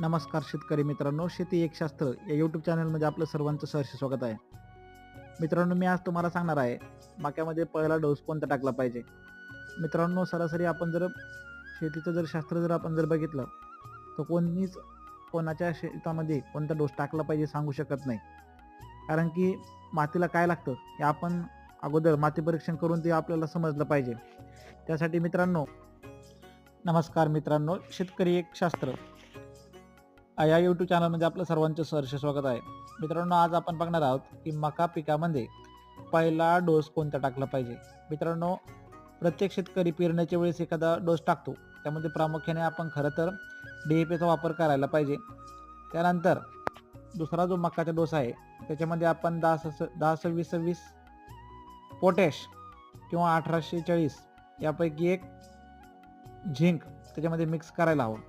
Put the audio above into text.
नमस्कार शेतकरी मित्रांनो, शेती एक शास्त्र या यूट्यूब चॅनलमध्ये आपलं सर्वांचं सहर्ष स्वागत आहे. मित्रांनो, मी आज तुम्हाला सांगणार आहे मक्यामध्ये पहिला डोस कोणता टाकला पाहिजे. मित्रांनो, सरासरी आपण जर शेतीचं शास्त्र आपण बघितलं तर कोणीच कोणाच्या शेतामध्ये कोणता डोस टाकला पाहिजे सांगू शकत नाही. कारण की मातीला काय लागतं हे आपण अगोदर माती परीक्षण करून ते आपल्याला समजलं पाहिजे. त्यासाठी मित्रांनो, नमस्कार मित्रांनो, शेतकरी एक शास्त्र या यूट्यूब चॅनलमध्ये आपलं सर्वांचं सहर्ष स्वागत आहे. मित्रांनो, आज आपण बघणार आहोत की मका पिकामध्ये पहिला डोस कोणता टाकला पाहिजे. मित्रांनो, प्रत्येक शेतकरी पेरण्याच्या वेळेस एखादा डोस टाकतो. त्यामध्ये प्रामुख्याने आपण खरं तर DAPचा वापर करायला पाहिजे. त्यानंतर दुसरा जो मकाचा डोस आहे त्याच्यामध्ये आपण 10-26-26 पोटॅश किंवा 1840 यापैकी एक झिंक त्याच्यामध्ये मिक्स करायला हवं.